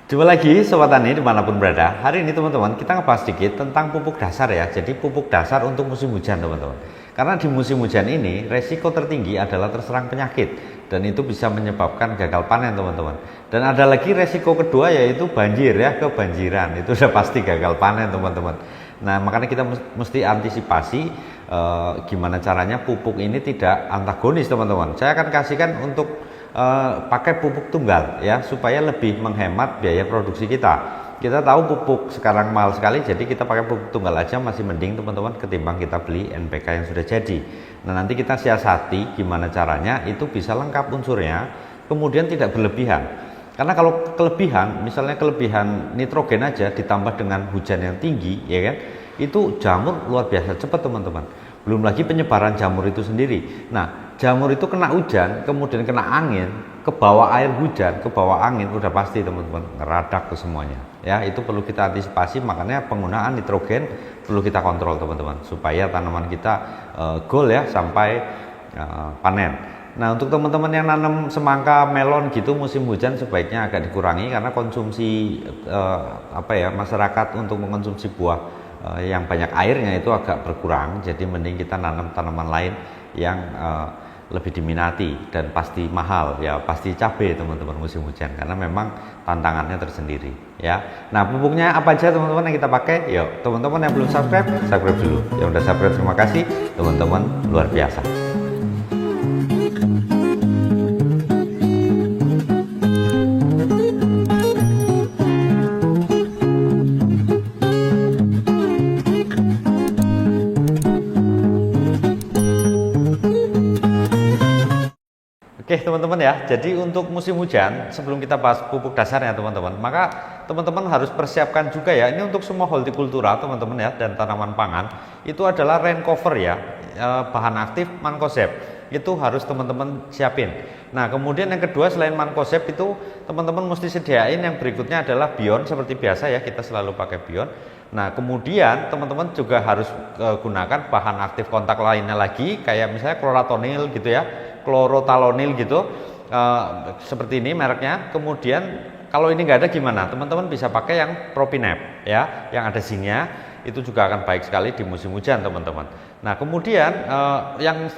Jumpa lagi Sobat Tani dimanapun berada. Hari ini teman-teman kita ngebahas sedikit tentang pupuk dasar ya. Jadi pupuk dasar untuk musim hujan teman-teman. Karena di musim hujan ini resiko tertinggi adalah terserang penyakit. Dan itu bisa menyebabkan gagal panen teman-teman. Dan ada lagi resiko kedua yaitu banjir ya, kebanjiran. Itu sudah pasti gagal panen teman-teman. Nah makanya kita mesti antisipasi gimana caranya pupuk ini tidak antagonis teman-teman. Saya akan kasihkan untuk pakai pupuk tunggal ya supaya lebih menghemat biaya produksi kita. Kita tahu pupuk sekarang mahal sekali, jadi kita pakai pupuk tunggal aja masih mending teman-teman ketimbang kita beli NPK yang sudah jadi. Nah nanti kita siasati gimana caranya itu bisa lengkap unsurnya, kemudian tidak berlebihan. Karena kalau kelebihan, misalnya kelebihan nitrogen aja ditambah dengan hujan yang tinggi, ya kan, itu jamur luar biasa cepat teman-teman. Belum lagi penyebaran jamur itu sendiri. Nah, jamur itu kena hujan, kemudian kena angin, ke bawah air hujan, ke bawah angin, udah pasti teman-teman ngeradak ke semuanya. Ya, itu perlu kita antisipasi. Makanya penggunaan nitrogen perlu kita kontrol teman-teman, supaya tanaman kita goal ya sampai panen. Nah, untuk teman-teman yang nanam semangka, melon gitu musim hujan sebaiknya agak dikurangi karena konsumsi masyarakat untuk mengkonsumsi buah yang banyak airnya itu agak berkurang. Jadi mending kita nanam tanaman lain yang lebih diminati dan pasti mahal ya, pasti cabai teman-teman musim hujan karena memang tantangannya tersendiri ya. Nah, pupuknya apa aja teman-teman yang kita pakai? Yuk, teman-teman yang belum subscribe dulu. Yang udah subscribe terima kasih teman-teman, luar biasa. Oke teman-teman ya, jadi untuk musim hujan sebelum kita bahas pupuk dasarnya teman-teman, maka teman-teman harus persiapkan juga ya, ini untuk semua hortikultura teman-teman ya dan tanaman pangan, itu adalah rain cover ya, bahan aktif mancozeb, itu harus teman-teman siapin. Nah kemudian yang kedua selain mancozeb itu teman-teman mesti sediain yang berikutnya adalah bion seperti biasa ya, kita selalu pakai bion. Nah kemudian teman-teman juga harus gunakan bahan aktif kontak lainnya lagi, kayak misalnya klorotonil gitu ya, klorotalonil gitu, seperti ini mereknya. Kemudian kalau ini nggak ada gimana, teman-teman bisa pakai yang propinep ya, yang ada zinc-nya, itu juga akan baik sekali di musim hujan teman-teman. Nah kemudian yang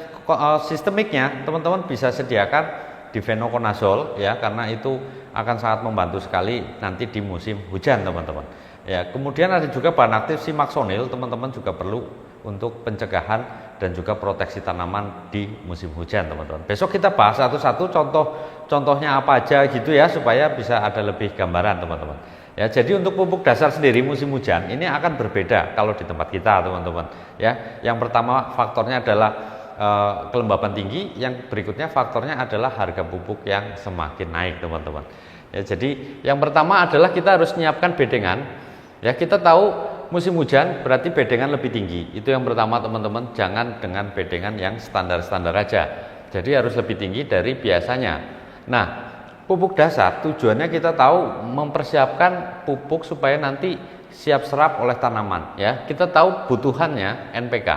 sistemiknya teman-teman bisa sediakan difenoconazole ya, karena itu akan sangat membantu sekali nanti di musim hujan teman-teman ya. Kemudian ada juga bahan aktif simaxonil, teman-teman juga perlu untuk pencegahan dan juga proteksi tanaman di musim hujan teman-teman. Besok kita bahas satu-satu contohnya apa aja gitu ya, supaya bisa ada lebih gambaran teman-teman ya. Jadi untuk pupuk dasar sendiri musim hujan ini akan berbeda kalau di tempat kita teman-teman ya. Yang pertama faktornya adalah kelembapan tinggi, yang berikutnya faktornya adalah harga pupuk yang semakin naik teman-teman ya. Jadi yang pertama adalah kita harus menyiapkan bedengan ya. Kita tahu musim hujan berarti bedengan lebih tinggi. Itu yang pertama teman-teman, jangan dengan bedengan yang standar-standar aja. Jadi harus lebih tinggi dari biasanya. Nah, pupuk dasar tujuannya kita tahu mempersiapkan pupuk supaya nanti siap serap oleh tanaman ya. Kita tahu butuhannya NPK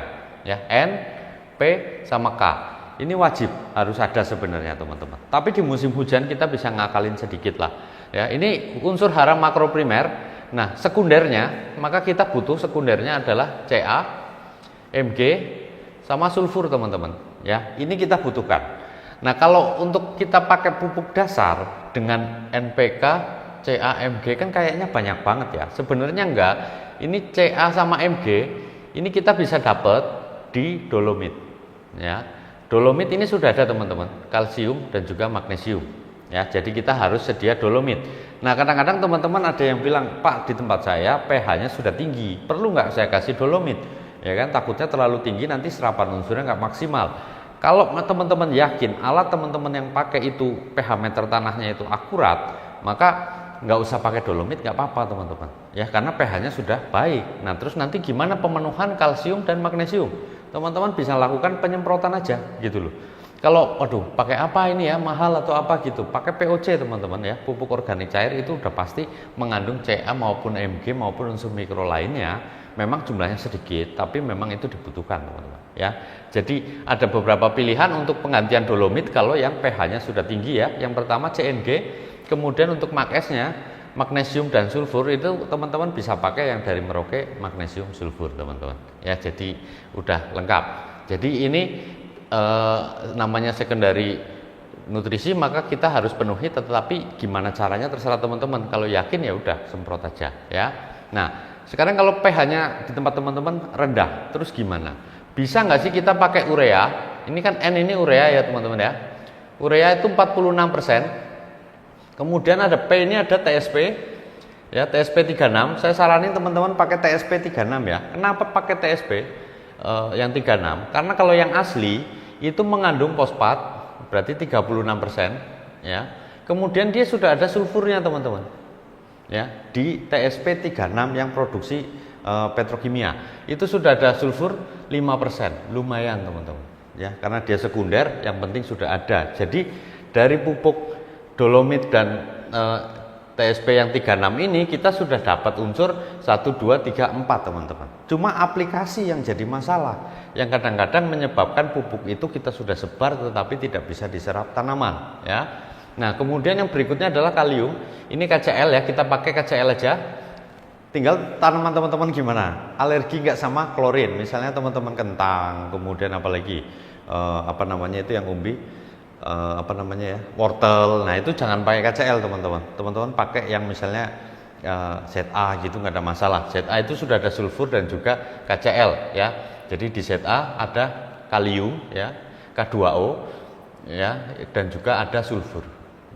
ya, N, P sama K. Ini wajib harus ada sebenarnya teman-teman. Tapi di musim hujan kita bisa ngakalin sedikit lah ya. Ini unsur hara makroprimer. Nah, sekundernya, maka kita butuh sekundernya adalah Ca, Mg, sama sulfur teman-teman ya. Ini kita butuhkan. Nah, kalau untuk kita pakai pupuk dasar dengan NPK, Ca, Mg kan kayaknya banyak banget ya. Sebenarnya enggak. Ini Ca sama Mg, ini kita bisa dapat di dolomit ya. Dolomit ini sudah ada teman-teman, kalsium dan juga magnesium ya. Jadi kita harus sedia dolomit. Nah kadang-kadang teman-teman ada yang bilang, Pak di tempat saya pH-nya sudah tinggi, perlu nggak saya kasih dolomit? Ya kan, takutnya terlalu tinggi nanti serapan unsurnya nggak maksimal. Kalau teman-teman yakin alat teman-teman yang pakai itu pH meter tanahnya itu akurat, maka nggak usah pakai dolomit, nggak apa-apa teman-teman. Ya karena pH-nya sudah baik. Nah terus nanti gimana pemenuhan kalsium dan magnesium? Teman-teman bisa lakukan penyemprotan aja gitu loh. Kalau aduh pakai apa ini ya, mahal atau apa gitu, pakai POC teman-teman ya, pupuk organik cair itu udah pasti mengandung Ca maupun Mg maupun unsur mikro lainnya. Memang jumlahnya sedikit tapi memang itu dibutuhkan teman-teman ya. Jadi ada beberapa pilihan untuk penggantian dolomit kalau yang pH-nya sudah tinggi ya. Yang pertama CNG, kemudian untuk Mag S-nya magnesium dan sulfur itu teman-teman bisa pakai yang dari Merauke magnesium sulfur teman-teman ya, jadi udah lengkap. Jadi ini namanya secondary nutrisi, maka kita harus penuhi, tetapi gimana caranya terserah teman-teman. Kalau yakin ya udah semprot aja ya. Nah sekarang kalau pH-nya di tempat teman-teman rendah, terus gimana? Bisa nggak sih kita pakai urea? Ini kan N ini urea ya teman-teman ya. Urea itu 46%. Kemudian ada P ini ada TSP ya, TSP 36. Saya saranin teman-teman pakai TSP 36 ya. Kenapa pakai TSP yang 36? Karena kalau yang asli itu mengandung fosfat, berarti 36% ya. Kemudian dia sudah ada sulfurnya teman-teman. Ya, di TSP 36 yang produksi petrokimia. Itu sudah ada sulfur 5%. Lumayan teman-teman. Ya, karena dia sekunder, yang penting sudah ada. Jadi dari pupuk dolomit dan TSP yang 36 ini kita sudah dapat unsur 1, 2, 3, 4 teman-teman. Cuma aplikasi yang jadi masalah, yang kadang-kadang menyebabkan pupuk itu kita sudah sebar tetapi tidak bisa diserap tanaman ya. Nah kemudian yang berikutnya adalah kalium. Ini KCl ya, kita pakai KCl aja. Tinggal tanaman teman-teman gimana, alergi nggak sama klorin, misalnya teman-teman kentang, kemudian apalagi apa namanya itu yang umbi, apa namanya ya, wortel. Nah itu jangan pakai KCl teman-teman. Teman-teman pakai yang misalnya ZA gitu, nggak ada masalah. ZA itu sudah ada sulfur dan juga KCl ya. Jadi di ZA ada kalium ya, K2O ya, dan juga ada sulfur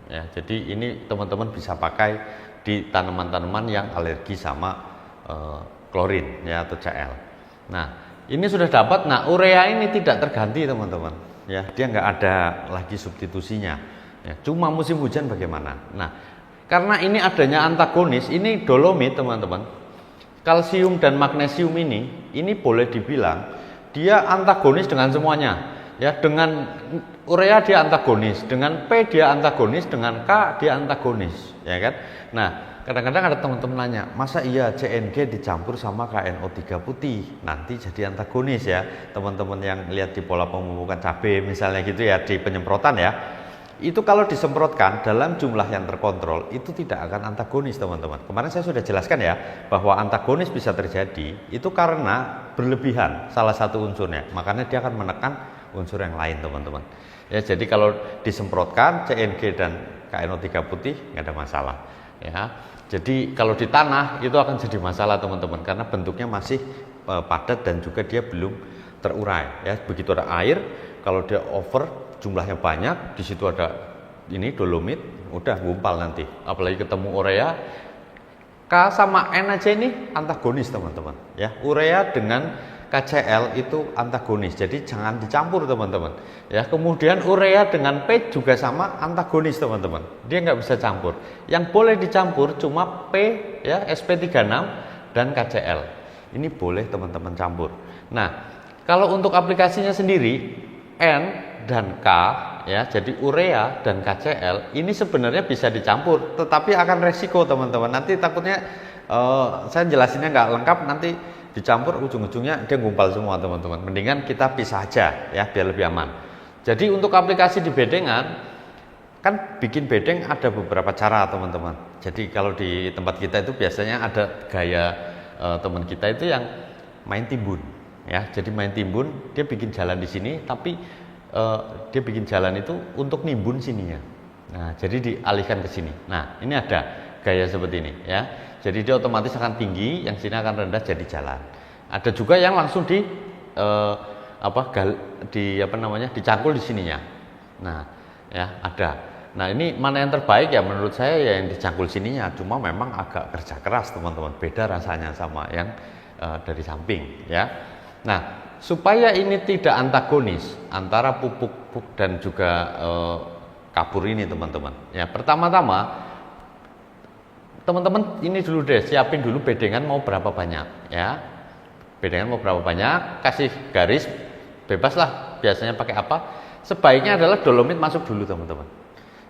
ya. Jadi ini teman-teman bisa pakai di tanaman-tanaman yang alergi sama klorin ya atau Cl. Nah ini sudah dapat. Nah urea ini tidak terganti teman-teman ya, dia nggak ada lagi substitusinya ya. Cuma musim hujan bagaimana? Nah karena ini adanya antagonis, ini dolomit teman-teman, kalsium dan magnesium ini boleh dibilang dia antagonis dengan semuanya ya. Dengan urea dia antagonis, dengan P dia antagonis, dengan K dia antagonis ya kan. Nah kadang-kadang ada teman-teman nanya, masa iya CNG dicampur sama KNO3 putih nanti jadi antagonis ya. Teman-teman yang lihat di pola pemupukan cabai misalnya gitu ya, di penyemprotan ya, itu kalau disemprotkan dalam jumlah yang terkontrol itu tidak akan antagonis teman-teman. Kemarin saya sudah jelaskan ya bahwa antagonis bisa terjadi itu karena berlebihan salah satu unsurnya, makanya dia akan menekan unsur yang lain teman-teman ya. Jadi kalau disemprotkan CNG dan KNO3 putih nggak ada masalah ya. Jadi kalau di tanah itu akan jadi masalah teman-teman, karena bentuknya masih padat dan juga dia belum terurai ya. Begitu ada air, kalau dia over jumlahnya banyak, di situ ada ini dolomit, udah gumpal nanti. Apalagi ketemu urea, K sama N aja ini antagonis teman-teman ya. Urea dengan KCl itu antagonis, jadi jangan dicampur teman-teman ya. Kemudian urea dengan P juga sama antagonis teman-teman, dia nggak bisa campur. Yang boleh dicampur cuma P ya, SP36 dan KCl. Ini boleh teman-teman campur. Nah kalau untuk aplikasinya sendiri N dan K ya, jadi urea dan KCl ini sebenarnya bisa dicampur, tetapi akan resiko teman-teman. Nanti takutnya saya jelasinnya nggak lengkap, nanti dicampur ujung-ujungnya dia gumpal semua teman-teman. Mendingan kita pisah aja ya biar lebih aman. Jadi untuk aplikasi di bedengan, kan bikin bedeng ada beberapa cara teman-teman. Jadi kalau di tempat kita itu biasanya ada gaya teman kita itu yang main timbun ya. Jadi main timbun, dia bikin jalan di sini, tapi dia bikin jalan itu untuk nimbun sininya. Nah jadi dialihkan ke sini. Nah ini ada gaya seperti ini ya. Jadi dia otomatis akan tinggi, yang sini akan rendah jadi jalan. Ada juga yang langsung dicangkul di sininya. Nah, ya ada. Nah, ini mana yang terbaik ya menurut saya ya yang dicangkul sininya. Cuma memang agak kerja keras teman-teman. Beda rasanya sama yang dari samping ya. Nah, supaya ini tidak antagonis antara pupuk dan juga kapur ini teman-teman. Ya, pertama-tama teman-teman ini dulu deh, siapin dulu bedengan mau berapa banyak ya. Bedengan mau berapa banyak, kasih garis, bebas lah biasanya pakai apa. Sebaiknya adalah dolomit masuk dulu teman-teman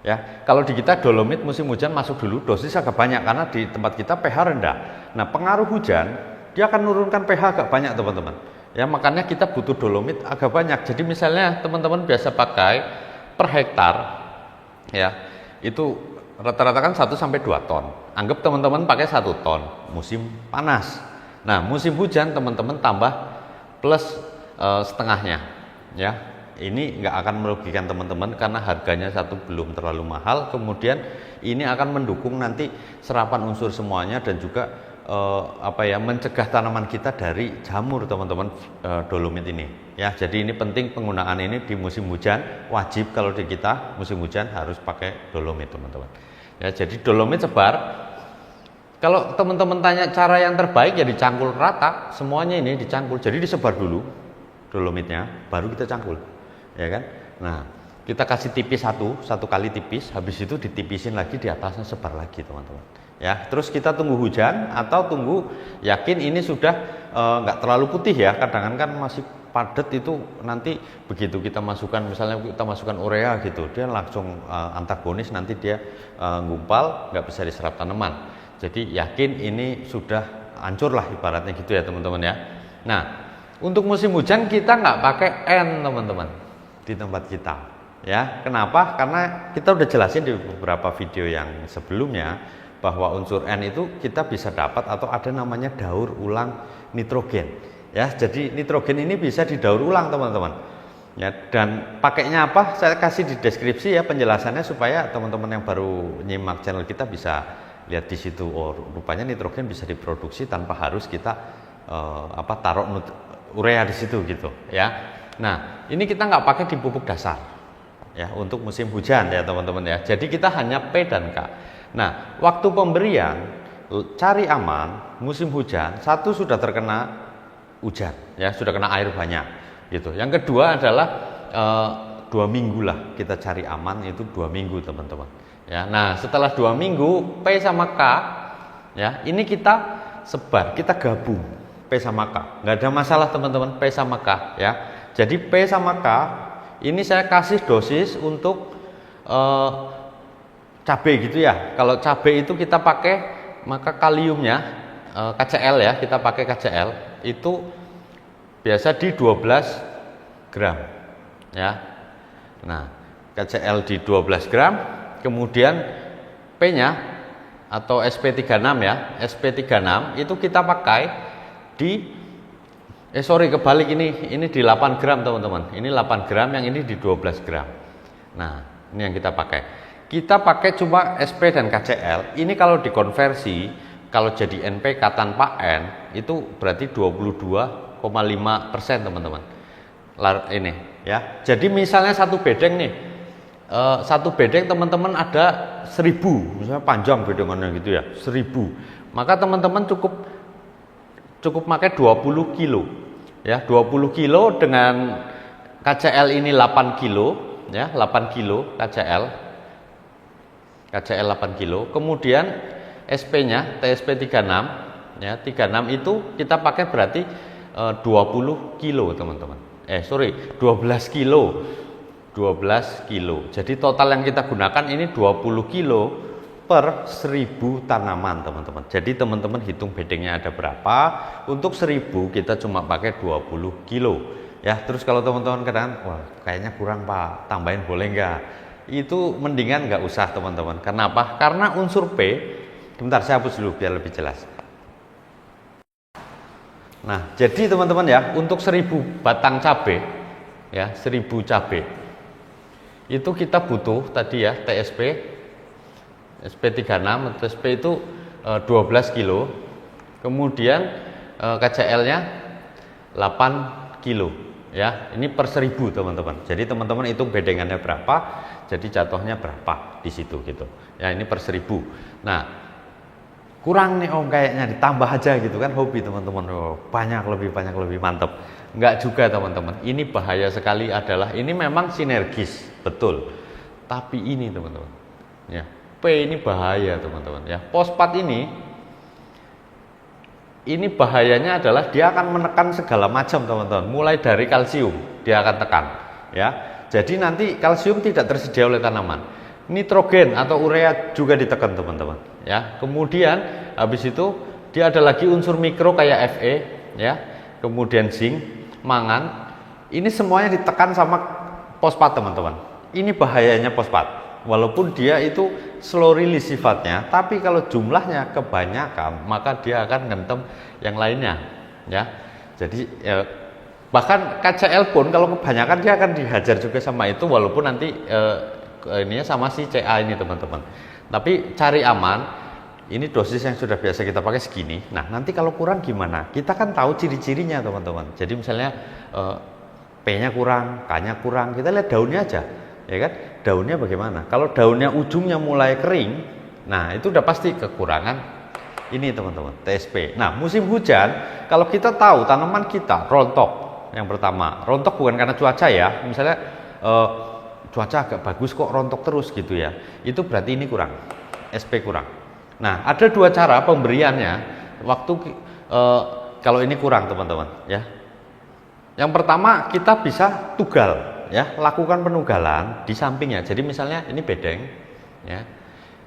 ya. Kalau di kita dolomit musim hujan masuk dulu, dosis agak banyak karena di tempat kita pH rendah. Nah pengaruh hujan dia akan menurunkan pH agak banyak teman-teman ya, makanya kita butuh dolomit agak banyak. Jadi misalnya teman-teman biasa pakai per hektar ya, itu rata-rata kan 1 sampai 2 ton. Anggap teman-teman pakai 1 ton musim panas. Nah, musim hujan teman-teman tambah plus setengahnya, ya. Ini nggak akan merugikan teman-teman karena harganya satu belum terlalu mahal. Kemudian ini akan mendukung nanti serapan unsur semuanya dan juga mencegah tanaman kita dari jamur teman-teman, dolomit ini. Ya, jadi ini penting penggunaan ini di musim hujan. Wajib kalau di kita musim hujan harus pakai dolomit teman-teman. Ya, jadi dolomit sebar. Kalau teman-teman tanya cara yang terbaik ya dicangkul rata, semuanya ini dicangkul. Jadi disebar dulu dolomitnya, baru kita cangkul. Ya kan? Nah, kita kasih tipis satu kali tipis, habis itu ditipisin lagi di atasnya, sebar lagi teman-teman. Ya, terus kita tunggu hujan atau tunggu yakin ini sudah nggak terlalu putih ya. Kadang kan masih padat, itu nanti begitu kita masukkan, misalnya kita masukkan urea gitu, dia langsung antagonis, nanti dia ngumpal, nggak bisa diserap tanaman. Jadi yakin ini sudah hancur lah ibaratnya gitu ya teman-teman ya. Nah, untuk musim hujan kita nggak pakai N teman-teman di tempat kita, ya. Kenapa? Karena kita udah jelasin di beberapa video yang sebelumnya bahwa unsur N itu kita bisa dapat atau ada namanya daur ulang nitrogen, ya. Jadi nitrogen ini bisa didaur ulang teman-teman, ya. Dan pakainya apa? Saya kasih di deskripsi ya penjelasannya supaya teman-teman yang baru nyimak channel kita bisa lihat di situ. Oh, rupanya nitrogen bisa diproduksi tanpa harus kita taruh urea di situ gitu, ya. Nah, ini kita nggak pakai di pupuk dasar, ya, untuk musim hujan ya teman-teman ya. Jadi kita hanya P dan K. Nah, waktu pemberian cari aman musim hujan, satu sudah terkena hujan, ya, sudah kena air banyak, gitu. Yang kedua adalah 2 minggu lah kita cari aman, itu 2 minggu teman-teman. Ya, nah setelah 2 minggu P sama K, ya, ini kita sebar, kita gabung P sama K, nggak ada masalah teman-teman, P sama K, ya. Jadi P sama K ini saya kasih dosis untuk cabai gitu ya. Kalau cabai itu kita pakai, maka kaliumnya KCl ya, kita pakai KCl itu biasa di 12 gram ya. Nah, KCl di 12 gram, kemudian P-nya atau SP36 ya, SP36 itu kita pakai di kebalik, ini di 8 gram teman-teman. Ini 8 gram, yang ini di 12 gram. Nah, ini yang kita pakai. Kita pakai cuma SP dan KCl. Ini kalau dikonversi, kalau jadi NPK tanpa N, itu berarti 22,5% teman-teman. Ini ya. Jadi misalnya satu bedeng nih, satu bedeng teman-teman ada 1000, misalnya panjang bedengannya gitu ya, 1000. Maka teman-teman cukup pakai 20 kilo ya, 20 kilo dengan KCl ini 8 kilo ya, 8 kilo KCl 8 kilo. Kemudian SP-nya TSP 36 ya, 36 itu kita pakai berarti 20 kilo teman-teman. 12 kilo. 12 kilo. Jadi total yang kita gunakan ini 20 kilo per 1000 tanaman teman-teman. Jadi teman-teman hitung bedengnya ada berapa. Untuk 1000 kita cuma pakai 20 kilo ya. Terus kalau teman-teman kadang, wah kayaknya kurang Pak, tambahin boleh nggak? Itu mendingan nggak usah teman-teman. Kenapa? Karena unsur P, bentar saya hapus dulu biar lebih jelas. Nah, jadi teman-teman ya, untuk 1000 batang cabai ya, 1000 cabai itu kita butuh tadi ya, TSP SP36, TSP itu 12 kilo, kemudian KCl-nya 8 kilo ya. Ini per 1000 teman-teman. Jadi teman-teman hitung bedengannya berapa, jadi jatuhnya berapa di situ gitu ya. Ini per 1000. Nah, kurang nih Om, kayaknya ditambah aja gitu kan, hobi teman-teman. Oh, banyak lebih mantap. Enggak juga teman-teman. Ini bahaya sekali, adalah ini memang sinergis betul, tapi ini teman-teman ya, P ini bahaya teman-teman ya. Fosfat ini bahayanya adalah dia akan menekan segala macam teman-teman, mulai dari kalsium dia akan tekan ya. Jadi nanti kalsium tidak tersedia oleh tanaman, nitrogen atau urea juga ditekan teman-teman ya. Kemudian habis itu dia ada lagi unsur mikro kayak Fe ya, kemudian zinc, mangan, ini semuanya ditekan sama fosfat teman-teman. Ini bahayanya fosfat walaupun dia itu slow release sifatnya, tapi kalau jumlahnya kebanyakan maka dia akan ngentem yang lainnya ya. Jadi bahkan KCl pun kalau kebanyakan dia akan dihajar juga sama itu, walaupun nanti ininya sama si CA ini teman-teman. Tapi cari aman, ini dosis yang sudah biasa kita pakai segini. Nah nanti kalau kurang gimana? Kita kan tahu ciri-cirinya teman-teman. Jadi misalnya P-nya kurang, K-nya kurang, kita lihat daunnya aja, ya kan? Daunnya bagaimana? Kalau daunnya ujungnya mulai kering, nah itu udah pasti kekurangan ini teman-teman, TSP. Nah musim hujan, kalau kita tahu tanaman kita rontok, yang pertama rontok bukan karena cuaca ya, misalnya cuaca agak bagus kok rontok terus gitu ya, itu berarti ini kurang, SP kurang. Nah ada dua cara pemberiannya waktu kalau ini kurang teman-teman ya. Yang pertama kita bisa tugal ya, lakukan penugalan di sampingnya. Jadi misalnya ini bedeng ya,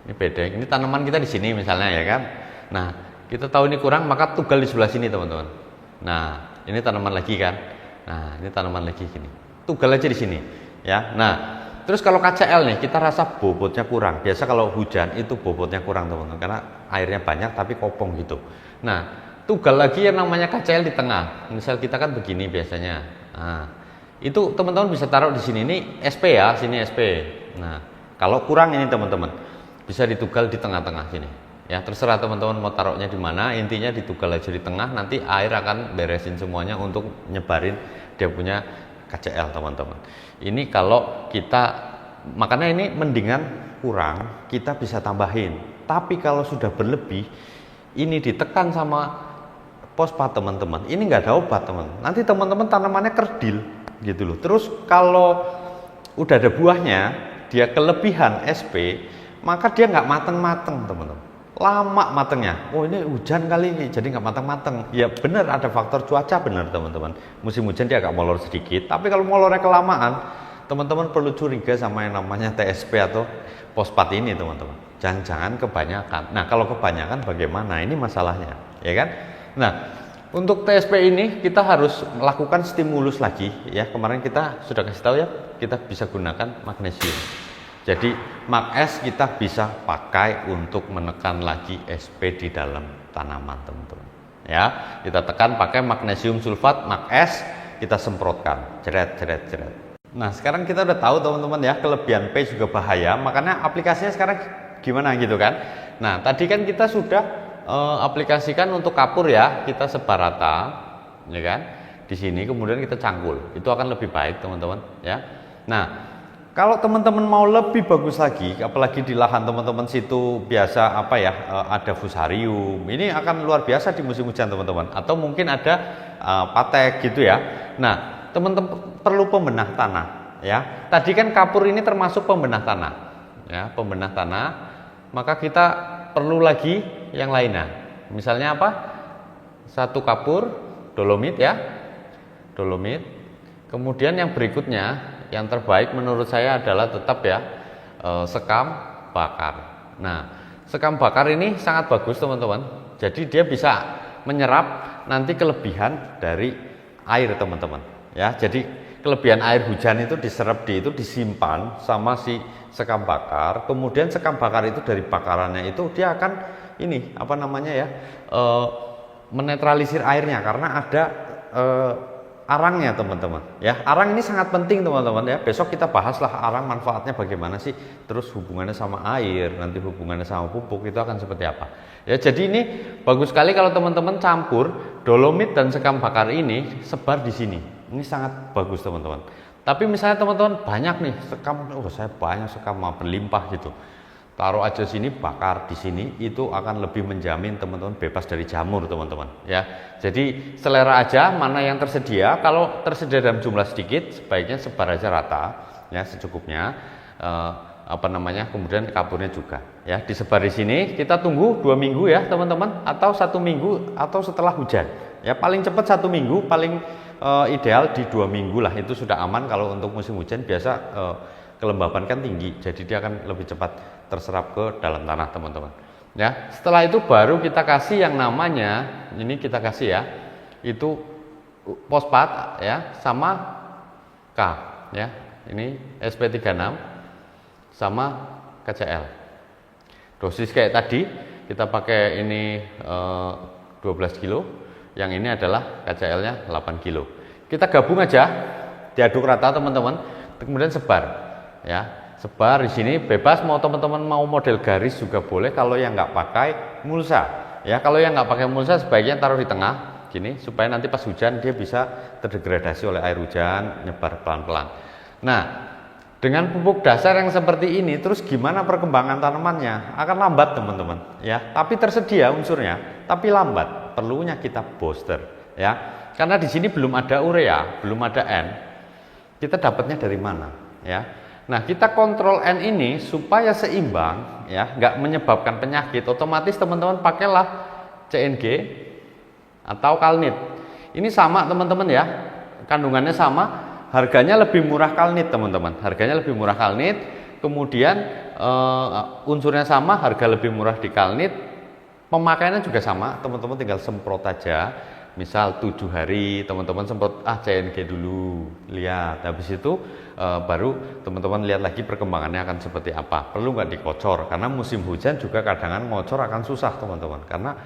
ini bedeng, ini tanaman kita di sini misalnya ya kan. Nah kita tahu ini kurang, maka tugal di sebelah sini teman-teman. Nah ini tanaman lagi kan, nah ini tanaman lagi gini, tugal aja di sini ya. Nah terus kalau KCl nih kita rasa bobotnya kurang, biasa kalau hujan itu bobotnya kurang teman-teman, karena airnya banyak tapi kopong gitu. Nah tugal lagi yang namanya KCl di tengah, misal kita kan begini biasanya. Nah itu teman-teman bisa taruh di sini, ini SP ya, sini SP. Nah kalau kurang ini teman-teman bisa ditugal di tengah-tengah sini ya, terserah teman-teman mau taruhnya di mana, intinya ditugal aja di tengah, nanti air akan beresin semuanya untuk nyebarin dia punya KCl teman-teman. Ini kalau kita, makanya ini mendingan kurang kita bisa tambahin, tapi kalau sudah berlebih ini ditekan sama fosfat teman-teman, ini nggak ada obat teman, nanti teman-teman tanamannya kerdil gitu loh. Terus kalau udah ada buahnya dia kelebihan SP, maka dia nggak mateng-mateng teman-teman, lama matengnya. Oh ini hujan kali ini jadi nggak mateng-mateng. Ya benar ada faktor cuaca, benar teman-teman, musim hujan dia agak molor sedikit, tapi kalau molornya kelamaan teman-teman perlu curiga sama yang namanya TSP atau fosfat ini teman-teman, jangan-jangan kebanyakan. Nah kalau kebanyakan bagaimana, ini masalahnya ya kan. Nah untuk TSP ini kita harus melakukan stimulus lagi ya, kemarin kita sudah kasih tahu ya, kita bisa gunakan magnesium. Jadi Mag-S kita bisa pakai untuk menekan lagi SP di dalam tanaman teman-teman ya. Kita tekan pakai magnesium sulfat Mag-S, kita semprotkan jeret. Nah sekarang kita udah tahu teman-teman ya, kelebihan P juga bahaya, makanya aplikasinya sekarang gimana gitu kan. Nah tadi kan kita sudah aplikasikan untuk kapur ya, kita sebar rata ya kan di sini, kemudian kita cangkul, itu akan lebih baik teman-teman ya. Nah kalau teman-teman mau lebih bagus lagi, apalagi di lahan teman-teman situ biasa apa ya, ada fusarium, ini akan luar biasa di musim hujan teman-teman, atau mungkin ada patek gitu ya. Nah teman-teman perlu pembenah tanah ya. Tadi kan kapur ini termasuk pembenah tanah ya, pembenah tanah, maka kita perlu lagi yang lainnya. Misalnya apa? Satu kapur dolomit ya, dolomit. Kemudian yang berikutnya, yang terbaik menurut saya adalah tetap ya sekam bakar. Nah sekam bakar ini sangat bagus teman-teman, jadi dia bisa menyerap nanti kelebihan dari air teman-teman ya. Jadi kelebihan air hujan itu diserap itu disimpan sama si sekam bakar, kemudian sekam bakar itu dari bakarannya itu dia akan ini apa namanya ya, menetralisir airnya karena ada arangnya teman-teman ya. Arang ini sangat penting teman-teman ya, besok kita bahaslah arang manfaatnya bagaimana sih, terus hubungannya sama air, nanti hubungannya sama pupuk itu akan seperti apa ya. Jadi ini bagus sekali kalau teman-teman campur dolomit dan sekam bakar ini sebar di sini, ini sangat bagus teman-teman. Tapi misalnya teman-teman banyak nih sekam, oh saya banyak sekam berlimpah gitu, taruh aja sini, bakar di sini, itu akan lebih menjamin teman-teman bebas dari jamur teman-teman ya. Jadi selera aja mana yang tersedia, kalau tersedia dalam jumlah sedikit sebaiknya sebar aja rata ya secukupnya, apa namanya, kemudian kapurnya juga ya disebar di sini. Kita tunggu 2 minggu ya teman-teman, atau 1 minggu atau setelah hujan ya, paling cepat 1 minggu, paling ideal di 2 minggu lah, itu sudah aman. Kalau untuk musim hujan biasa kelembaban kan tinggi, jadi dia akan lebih cepat terserap ke dalam tanah teman-teman ya. Setelah itu baru kita kasih yang namanya, ini kita kasih ya, itu fosfat ya sama K ya, ini SP36 sama KCl. Dosis kayak tadi kita pakai ini 12 kilo, yang ini adalah KCl-nya 8 kilo. Kita gabung aja, diaduk rata teman-teman, kemudian sebar ya. Sebar di sini bebas, mau teman-teman mau model garis juga boleh kalau yang nggak pakai mulsa. Ya, kalau yang nggak pakai mulsa sebaiknya taruh di tengah gini supaya nanti pas hujan dia bisa terdegradasi oleh air hujan, nyebar pelan-pelan. Nah, dengan pupuk dasar yang seperti ini, terus gimana perkembangan tanamannya? Akan lambat teman-teman, ya. Tapi tersedia unsurnya, tapi lambat. Perlunya kita booster, ya. Karena di sini belum ada urea, belum ada N. Kita dapatnya dari mana, ya? Nah, kita kontrol N ini supaya seimbang, ya, nggak menyebabkan penyakit. Otomatis teman-teman pakailah CNG atau Kalnit. Ini sama teman-teman ya, kandungannya sama. Harganya lebih murah Kalnit teman-teman, harganya lebih murah Kalnit, kemudian unsurnya sama, harga lebih murah di Kalnit, pemakaiannya juga sama, teman-teman tinggal semprot aja, misal 7 hari teman-teman semprot CNG dulu, lihat, habis itu baru teman-teman lihat lagi perkembangannya akan seperti apa, perlu nggak dikocor, karena musim hujan juga kadang ngocor akan susah teman-teman, karena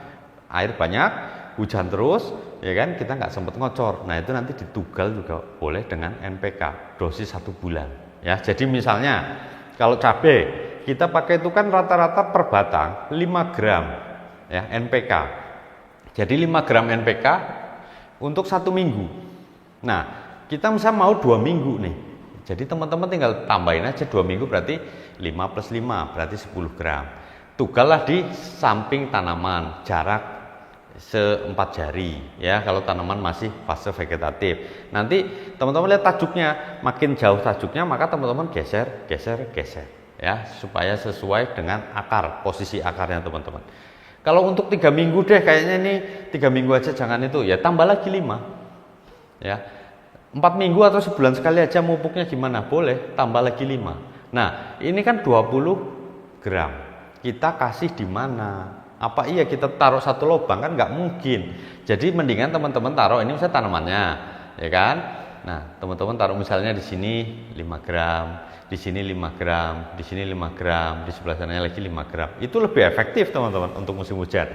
air banyak, hujan terus, ya kan, kita nggak sempat ngocor. Nah, itu nanti ditugal juga boleh dengan NPK dosis 1 bulan, ya. Jadi misalnya kalau cabai kita pakai itu kan rata-rata per batang 5 gram ya NPK. Jadi 5 gram NPK untuk 1 minggu. Nah, kita misalnya mau 2 minggu nih. Jadi teman-teman tinggal tambahin aja 2 minggu, berarti 5 plus 5 berarti 10 gram. Tugallah di samping tanaman, jarak se-4 jari ya kalau tanaman masih fase vegetatif. Nanti teman-teman lihat tajuknya, makin jauh tajuknya maka teman-teman geser ya supaya sesuai dengan akar, posisi akarnya teman-teman. Kalau untuk 3 minggu deh kayaknya ini 3 minggu aja jangan itu ya, tambah lagi 5 ya. 4 minggu atau sebulan sekali aja mupuknya gimana? Boleh tambah lagi 5. Nah, ini kan 20 gram. Kita kasih di mana? Apa iya kita taruh satu lubang? Kan nggak mungkin. Jadi mendingan teman-teman taruh ini misalnya tanamannya, ya kan? Nah, teman-teman taruh misalnya di sini 5 gram, di sini 5 gram, di sini 5 gram, di sebelah sana lagi 5 gram. Itu lebih efektif teman-teman untuk musim hujan.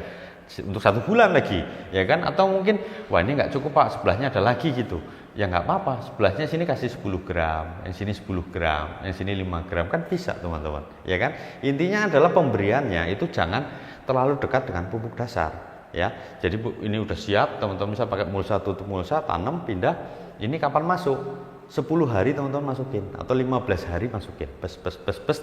Untuk 1 bulan lagi, ya kan? Atau mungkin, wah ini nggak cukup Pak, sebelahnya ada lagi gitu. Ya nggak apa-apa, sebelahnya sini kasih 10 gram, yang sini 10 gram, yang sini 5 gram, kan bisa teman-teman, ya kan? Intinya adalah pemberiannya itu jangan terlalu dekat dengan pupuk dasar, ya. Jadi ini udah siap, teman-teman bisa pakai mulsa, tutup mulsa, tanam, pindah. Ini kapan masuk? 10 hari teman-teman masukin, atau 15 hari masukin,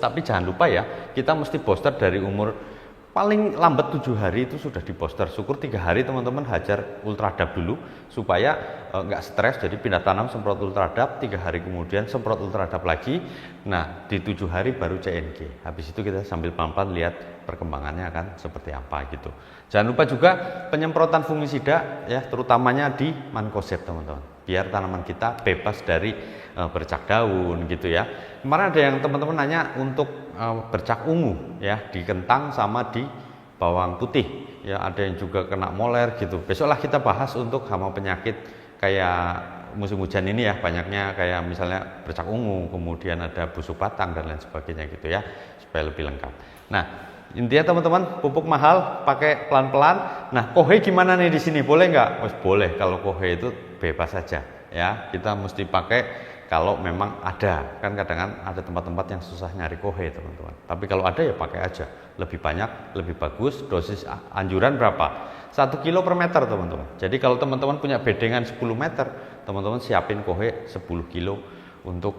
tapi jangan lupa ya, kita mesti booster dari umur paling lambat 7 hari itu sudah di booster. Syukur 3 hari teman-teman hajar ultradap dulu supaya nggak stres, jadi pindah tanam semprot ultradap, 3 hari kemudian semprot ultradap lagi. Nah, di 7 hari baru CNG. Habis itu kita sambil pelan-pelan lihat perkembangannya akan seperti apa gitu. Jangan lupa juga penyemprotan fungisida ya, terutamanya di mancozeb teman-teman, biar tanaman kita bebas dari bercak daun gitu ya. Kemarin ada yang teman-teman nanya untuk bercak ungu ya di kentang sama di bawang putih ya, ada yang juga kena moler gitu. Besoklah kita bahas untuk hama penyakit kayak musim hujan ini ya, banyaknya kayak misalnya bercak ungu, kemudian ada busuk batang dan lain sebagainya gitu ya, supaya lebih lengkap. Nah, intinya teman-teman, pupuk mahal pakai pelan-pelan. Nah, kohe gimana nih di sini? Boleh nggak? Boleh, kalau kohe itu bebas saja ya. Kita mesti pakai kalau memang ada, kan kadang ada tempat-tempat yang susah nyari kohe teman-teman, tapi kalau ada ya pakai aja, lebih banyak lebih bagus. Dosis anjuran berapa? 1 kilo per meter teman-teman. Jadi kalau teman-teman punya bedengan 10 meter, teman-teman siapin kohe 10 kilo untuk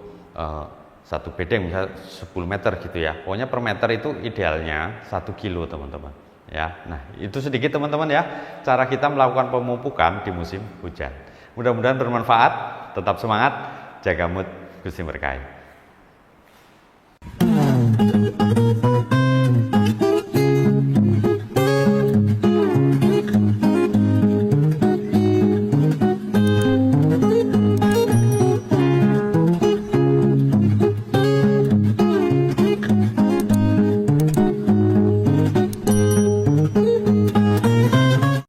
satu bedeng, misalnya 10 meter gitu ya. Pokoknya per meter itu idealnya 1 kilo teman-teman ya. Nah, itu sedikit teman-teman ya cara kita melakukan pemupukan di musim hujan. Mudah-mudahan bermanfaat. Tetap semangat, jaga mood, Gusti berkahi.